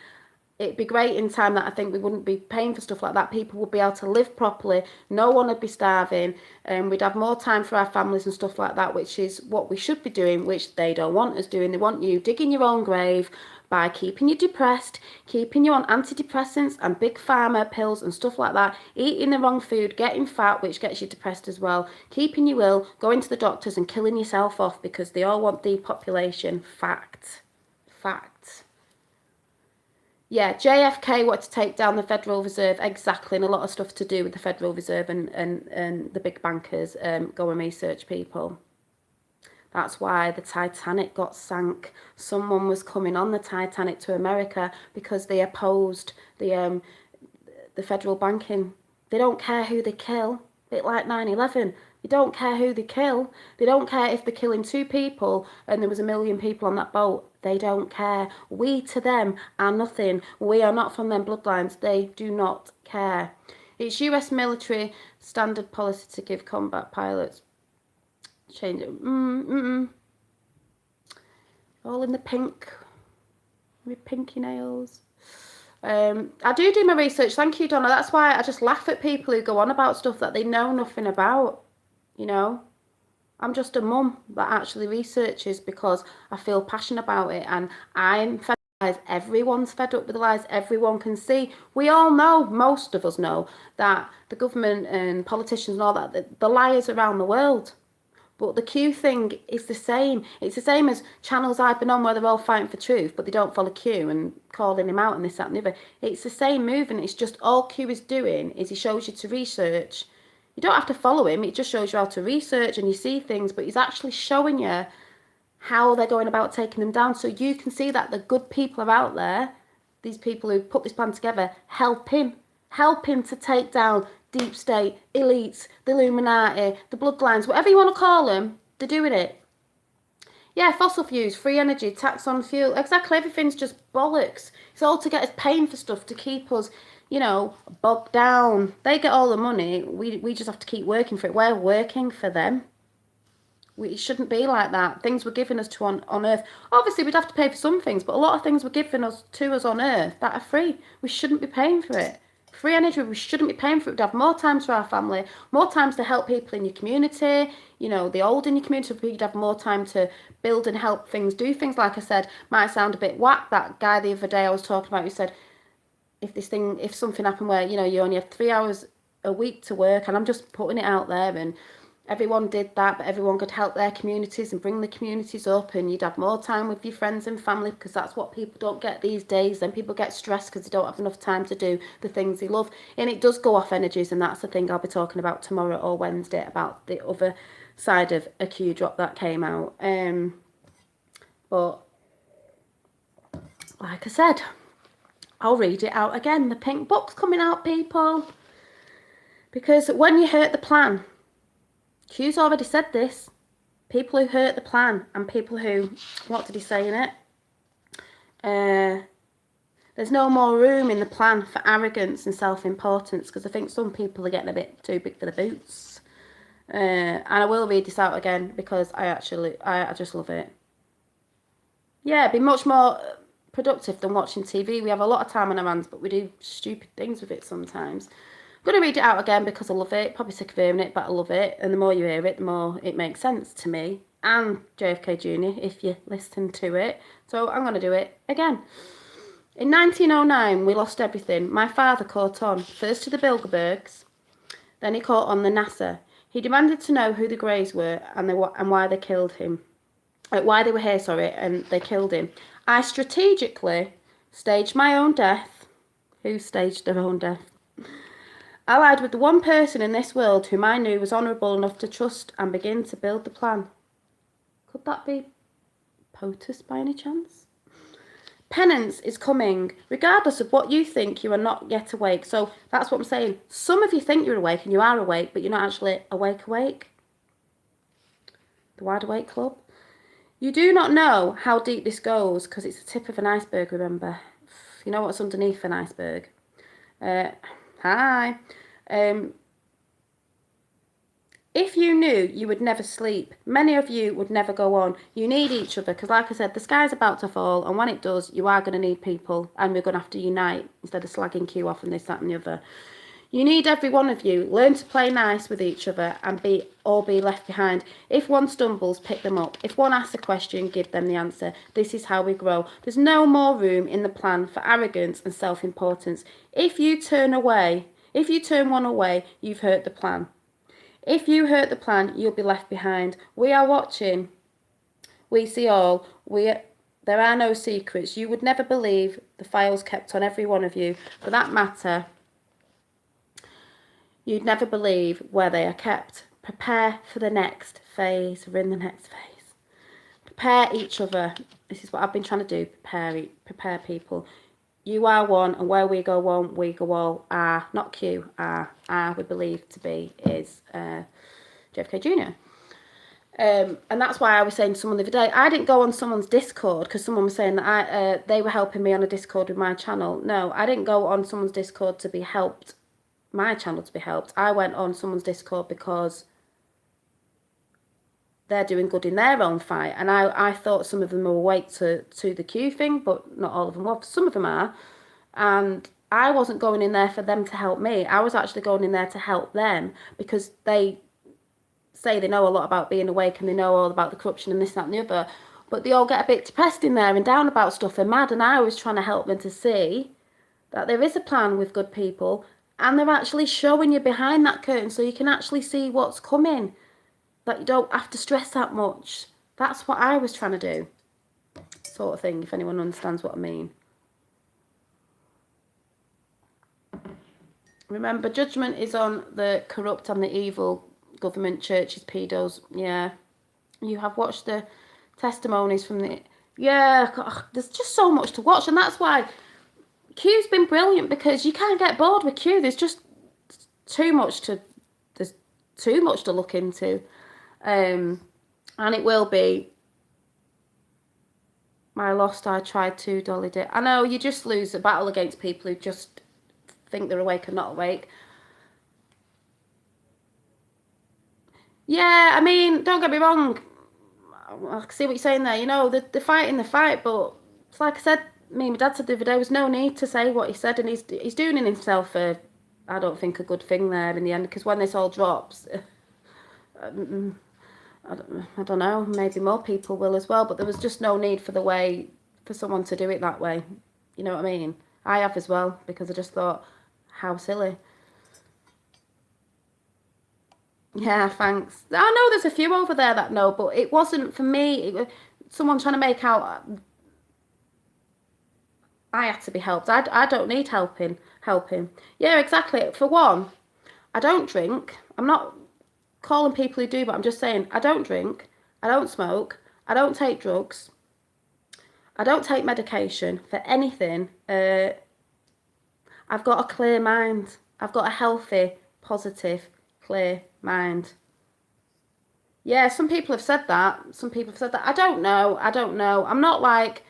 it'd be great in time that I think we wouldn't be paying for stuff like that. People would be able to live properly. No one would be starving. And we'd have more time for our families and stuff like that, which is what we should be doing, which they don't want us doing. They want you digging your own grave by keeping you depressed, keeping you on antidepressants and big pharma pills and stuff like that, eating the wrong food, getting fat, which gets you depressed as well, keeping you ill, going to the doctors and killing yourself off because they all want depopulation. Fact. Fact. Yeah, JFK wanted to take down the Federal Reserve, exactly, and a lot of stuff to do with the Federal Reserve and the big bankers. Go and research, people. That's why the Titanic got sank. Someone was coming on the Titanic to America because they opposed the federal banking. They don't care who they kill. A bit like 9/11. They don't care who they kill. They don't care if they're killing 2 people and there was 1 million people on that boat. They don't care. We to them are nothing. We are not from them bloodlines. They do not care. It's US military standard policy to give combat pilots. Change it. All in the pink. With pinky nails. I do my research. Thank you, Donna. That's why I just laugh at people who go on about stuff that they know nothing about. You know, I'm just a mum that actually researches because I feel passionate about it, and I'm fed up with lies. Everyone's fed up with the lies. Everyone can see. We all know, most of us know, that the government and politicians and all that, the liars around the world. But the Q thing is the same. It's the same as channels I've been on where they're all fighting for truth, but they don't follow Q and calling him out and this, that and the other. It's the same movement. It's just all Q is doing is he shows you to research. You don't have to follow him. It just shows you how to research and you see things, but he's actually showing you how they're going about taking them down. So you can see that the good people are out there, these people who put this plan together, help him to take down deep state, elites, the Illuminati, the bloodlines, whatever you want to call them, they're doing it. Yeah, fossil fuels, free energy, tax on fuel, exactly, everything's just bollocks. It's all to get us paying for stuff to keep us, you know, bogged down. They get all the money, we just have to keep working for it. We're working for them. It shouldn't be like that. Things were given us to on Earth. Obviously, we'd have to pay for some things, but a lot of things were given us to us on Earth that are free. We shouldn't be paying for it. Free energy, we shouldn't be paying for it. We'd have more times for our family, more times to help people in your community, you know, the old in your community. We'd have more time to build and help things, do things. Like I said, might sound a bit whack. That guy the other day I was talking about, who said, if something happened where, you know, you only have 3 hours a week to work, and I'm just putting it out there, and everyone did that, but everyone could help their communities and bring the communities up, and you'd have more time with your friends and family, because that's what people don't get these days. Then people get stressed because they don't have enough time to do the things they love, and it does go off energies, and that's the thing I'll be talking about tomorrow or Wednesday, about the other side of a Q drop that came out. But like I said, I'll read it out again. The pink book's coming out, people, because when you hurt the plan, Q's already said this. People who hurt the plan and people who, what did he say in it? There's no more room in the plan for arrogance and self-importance, because I think some people are getting a bit too big for the boots. And I will read this out again because I just love it. Yeah, it'd be much more productive than watching TV. We have a lot of time on our hands, but we do stupid things with it sometimes. I'm going to read it out again because I love it. Probably sick of hearing it, but I love it. And the more you hear it, the more it makes sense to me. And JFK Jr., if you listen to it. So I'm going to do it again. In 1909, we lost everything. My father caught on, first to the Bilderbergs, then he caught on the NASA. He demanded to know who the Greys were and why they killed him. Why they were here, and they killed him. I strategically staged my own death. Who staged their own death? Allied with the one person in this world whom I knew was honourable enough to trust and begin to build the plan. Could that be POTUS by any chance? Penance is coming, regardless of what you think. You are not yet awake. So that's what I'm saying. Some of you think you're awake and you are awake, but you're not actually awake. The Wide Awake Club. You do not know how deep this goes because it's the tip of an iceberg, remember. You know what's underneath an iceberg? Hi. If you knew you would never sleep, many of you would never go on. You need each other because, like I said, the sky's about to fall, and when it does, you are going to need people, and we're going to have to unite instead of slagging Q off and this, that, and the other. You need every one of you. Learn to play nice with each other and be left behind. If one stumbles, pick them up. If one asks a question, give them the answer. This is how we grow. There's no more room in the plan for arrogance and self-importance. If you turn one away, you've hurt the plan. If you hurt the plan, you'll be left behind. We are watching. We see all. There are no secrets. You would never believe the files kept on every one of you. For that matter, you'd never believe where they are kept. Prepare for the next phase. We're in the next phase. Prepare each other. This is what I've been trying to do. Prepare people. You are one, and where we go one, we go all. R, not Q. R we believe to be is JFK Jr. And that's why I was saying to someone the other day, I didn't go on someone's Discord because someone was saying that they were helping me on a Discord with my channel. No, I didn't go on someone's Discord to be helped, my channel to be helped. I went on someone's Discord because they're doing good in their own fight. And I thought some of them were awake to the Q thing, but not all of them were. Some of them are. And I wasn't going in there for them to help me. I was actually going in there to help them because they say they know a lot about being awake and they know all about the corruption and this, that and the other. But they all get a bit depressed in there and down about stuff and mad. And I was trying to help them to see that there is a plan with good people and they're actually showing you behind that curtain so you can actually see what's coming. That you don't have to stress that much. That's what I was trying to do. Sort of thing, if anyone understands what I mean. Remember, judgment is on the corrupt and the evil, government, churches, pedos. Yeah. You have watched the testimonies from the... Yeah, God, there's just so much to watch. And that's why Q's been brilliant because you can't get bored with Q. There's just too much to look into. And it will be my lost I tried to dolly it. I know you just lose a battle against people who just think they're awake and not awake. Yeah, I mean, don't get me wrong. I see what you're saying there. You know, they're fighting the fight, but it's like I said, me and my dad said the other day, there was no need to say what he said, and he's doing in himself I don't think a good thing there in the end, because when this all drops, I don't know, maybe more people will as well, but there was just no need for someone to do it that way. You know what I mean? I have as well, because I just thought, how silly. Yeah, thanks. I know there's a few over there that know, but it wasn't for me. It was someone trying to make out I had to be helped. I don't need helping. Yeah, exactly. For one, I don't drink. I'm not calling people who do, but I'm just saying I don't drink. I don't smoke. I don't take drugs. I don't take medication for anything. I've got a clear mind. I've got a healthy, positive, clear mind. Yeah, some people have said that. I don't know. I'm not like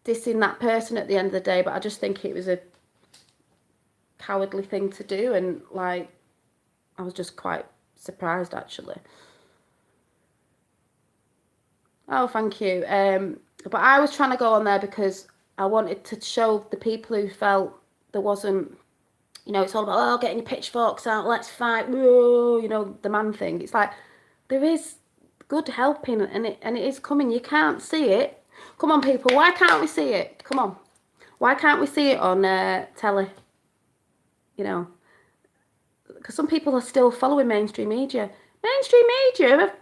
dissing that person at the end of the day, but I just think it was a cowardly thing to do, and like I was just quite surprised actually. Oh, thank you. But I was trying to go on there because I wanted to show the people who felt there wasn't, you know, it's all about getting your pitchforks out, let's fight, whoa, you know, the man thing. It's like there is good helping, and it is coming. You can't see it. Come on, people. Why can't we see it? Come on. Why can't we see it on telly? You know, because some people are still following mainstream media. Mainstream media are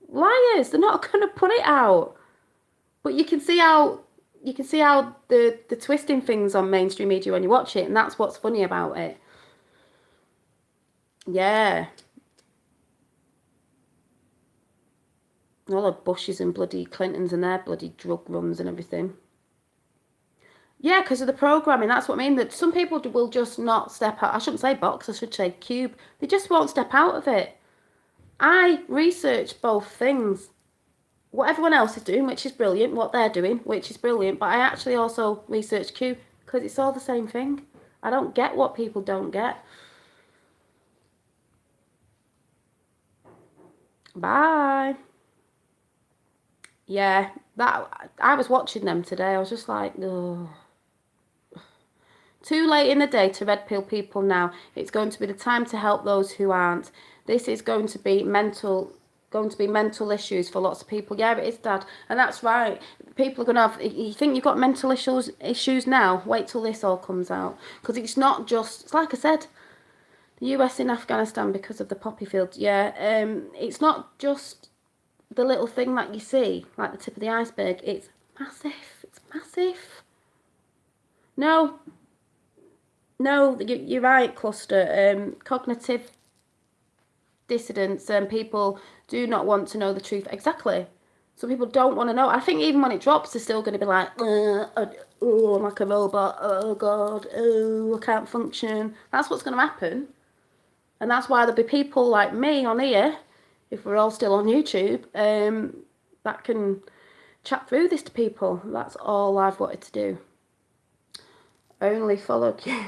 liars. They're not going to put it out. But you can see how the twisting things on mainstream media when you watch it, and that's what's funny about it. Yeah. All the Bushes and bloody Clintons and their bloody drug runs and everything. Yeah, because of the programming. That's what I mean. That some people will just not step out. I shouldn't say box. I should say cube. They just won't step out of it. I research both things. What everyone else is doing, which is brilliant. What they're doing, which is brilliant. But I actually also research Q because it's all the same thing. I don't get what people don't get. Bye. Yeah, that I was watching them today. I was just like, ugh. Too late in the day to red pill people now. It's going to be the time to help those who aren't. This is going to be mental issues for lots of people. Yeah, it is, Dad, and that's right. People are gonna have. You think you've got mental issues now? Wait till this all comes out, because it's not just. It's like I said, the US in Afghanistan because of the poppy fields. Yeah, it's not just the little thing that you see, like the tip of the iceberg. It's massive. It's massive. No, no, you're right, Cluster. Cognitive dissidence, and people do not want to know the truth. Exactly. Some people don't want to know. I think even when it drops, they're still going to be like, oh, I'm like a robot. Oh, God. Oh, I can't function. That's what's going to happen. And that's why there'll be people like me on here, if we're all still on YouTube, that can chat through this to people. That's all I've wanted to do. Only follow Q.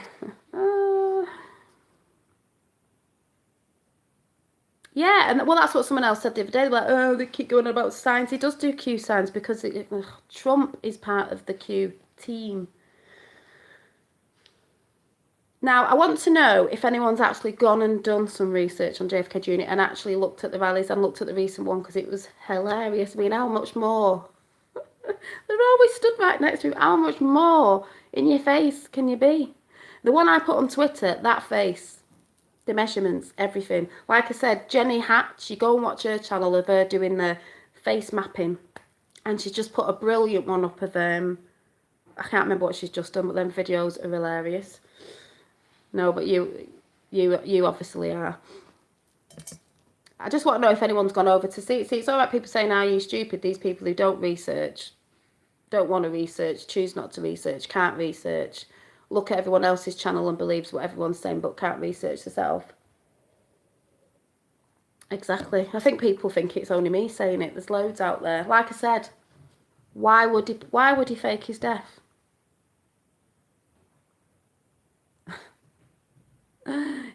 Yeah, and well, that's what someone else said the other day. They're like, oh, they keep going on about signs. He does do Q signs because Trump is part of the Q team. Now, I want to know if anyone's actually gone and done some research on JFK Jr. and actually looked at the rallies and looked at the recent one, because it was hilarious. I mean, how much more? They're always stood right next to him. How much more in your face can you be? The one I put on Twitter, that face, the measurements, everything. Like I said, Jenny Hatch, you go and watch her channel of her doing the face mapping, and she's just put a brilliant one up of I can't remember what she's just done, but them videos are hilarious. No, but you obviously are. I just want to know if anyone's gone over to see. See, it's all right, people saying, are you stupid? These people who don't research, don't want to research, choose not to research, can't research, look at everyone else's channel and believes what everyone's saying, but can't research themselves. Exactly. I think people think it's only me saying it. There's loads out there. Like I said, why would he fake his death?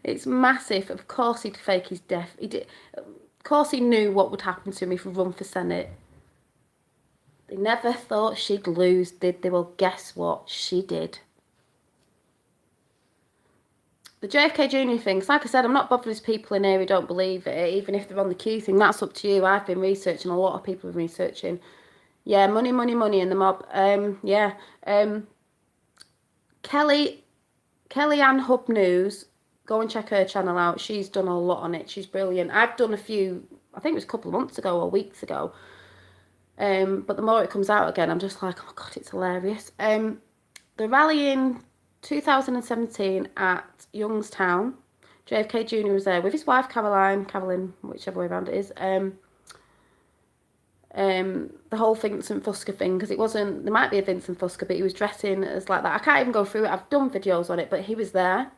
It's massive. Of course he'd fake his death. He did. Of course he knew what would happen to him if he run for Senate. They never thought she'd lose, did they? Well, guess what? She did. The JFK Jr. thing, like I said, I'm not bothered with people in here who don't believe it, even if they're on the Q thing. That's up to you. I've been researching. A lot of people have been researching. Yeah, money, money, money in the mob. Yeah. Kellyanne Hub News. Go and check her channel out. She's done a lot on it. She's brilliant. I've done a few, I think it was a couple of months ago or weeks ago. But the more it comes out again, I'm just like, oh my God, it's hilarious. The rally in 2017 at Youngstown, JFK Jr. was there with his wife Caroline, whichever way around it is. The whole Vincent Fusca thing, because it wasn't, there might be a Vincent Fusca, but he was dressing as like that. I can't even go through it. I've done videos on it, but he was there.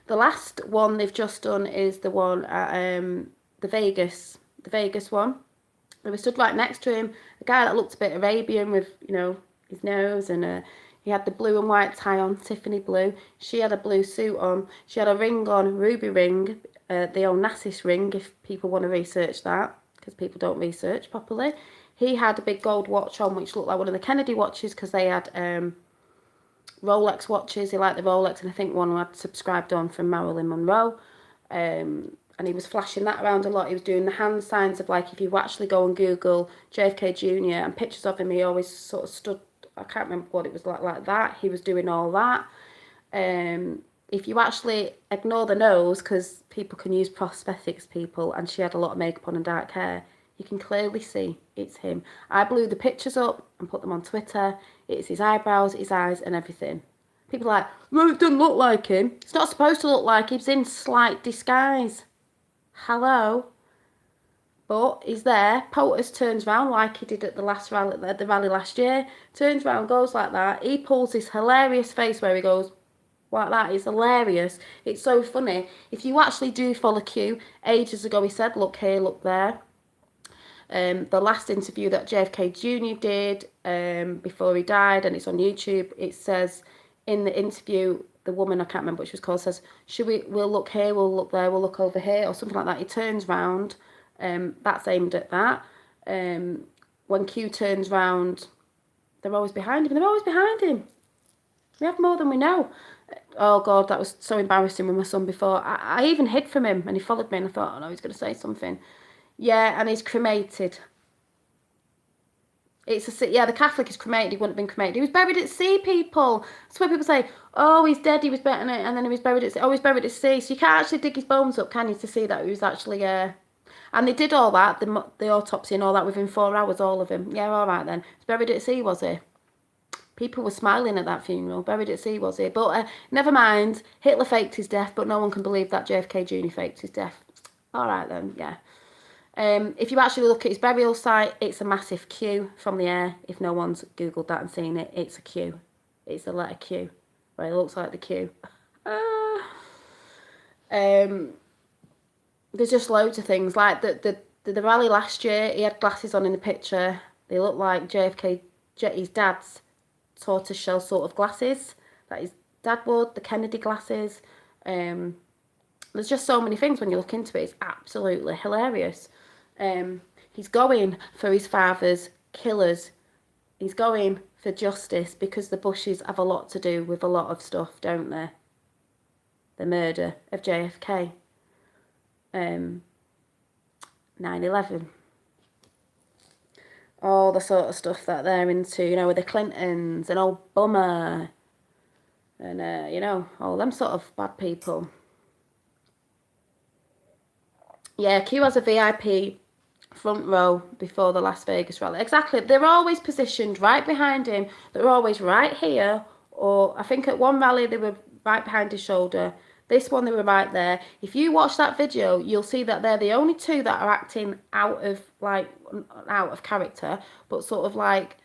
The last one they've just done is the one at the Vegas one. And we stood right next to him, a guy that looked a bit Arabian with, his nose, and he had the blue and white tie on, Tiffany blue. She had a blue suit on. She had a ring on, ruby ring, the Onassis ring, if people want to research that, because people don't research properly. He had a big gold watch on, which looked like one of the Kennedy watches, because they had Rolex watches. He liked the Rolex, and I think one had subscribed on from Marilyn Monroe. And he was flashing that around a lot. He was doing the hand signs of, like, if you actually go and Google JFK Jr. and pictures of him, he always sort of stood, I can't remember what it was like that. He was doing all that. If you actually ignore the nose, because people can use prosthetics, people, and she had a lot of makeup on and dark hair, you can clearly see it's him. I blew the pictures up and put them on Twitter. It's his eyebrows, his eyes, and everything. People are like, well, it doesn't look like him. It's not supposed to look like him. He's in slight disguise. Hello? But he's there. POTUS turns round like he did at the rally last year. Turns round, goes like that. He pulls this hilarious face where he goes like that. It's hilarious. It's so funny. If you actually do follow Q, ages ago he said, look here, look there. The last interview that JFK Jr. did before he died, and it's on YouTube, it says in the interview, the woman, I can't remember what she was called, says, we'll look here, we'll look there, we'll look over here, or something like that. He turns round. That's aimed at that. When Q turns round, they're always behind him. They're always behind him. We have more than we know. Oh, God, that was so embarrassing with my son before. I even hid from him, and he followed me, and I thought, oh, no, he's going to say something. Yeah, and he's cremated. The Catholic is cremated. He wouldn't have been cremated. He was buried at sea, people. That's why people say, oh, he's dead, he was buried, and then he was buried at sea. Oh, he's buried at sea. So you can't actually dig his bones up, can you, to see that he was actually... And they did all that, the autopsy and all that, within 4 hours, all of him. Yeah, all right then. He was buried at sea, was he? People were smiling at that funeral. Buried at sea, was he? But never mind. Hitler faked his death, but no one can believe that JFK Jr. faked his death. All right then, yeah. If you actually look at his burial site, it's a massive Q from the air. If no one's Googled that and seen it, it's a Q. It's the letter Q. Right, it looks like the Q. There's just loads of things. Like the rally last year, he had glasses on in the picture. They look like his dad's tortoiseshell sort of glasses that his dad wore, the Kennedy glasses. There's just so many things when you look into it. It's absolutely hilarious. He's going for his father's killers. He's going for justice because the Bushes have a lot to do with a lot of stuff, don't they? The murder of JFK. 9/11. All the sort of stuff that they're into, you know, with the Clintons and Obama. And, you know, all them sort of bad people. Yeah, Q has a VIP front row before the Las Vegas rally. Exactly. They're always positioned right behind him. They're always right here. Or I think at one rally they were right behind his shoulder. This one they were right there. If you watch that video, you'll see that they're the only two that are acting out of character, but sort of like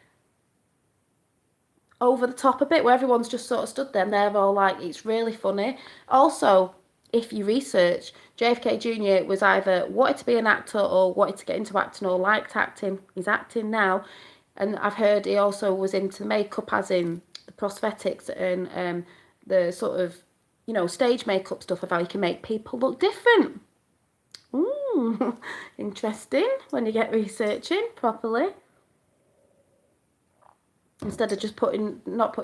over the top a bit, where everyone's just sort of stood there and they're all like, it's really funny. Also, if you research, JFK Jr. was either wanted to be an actor or wanted to get into acting or liked acting. He's acting now. And I've heard he also was into makeup, as in the prosthetics and the sort of, you know, stage makeup stuff of how you can make people look different. Ooh, interesting when you get researching properly. Instead of just not putting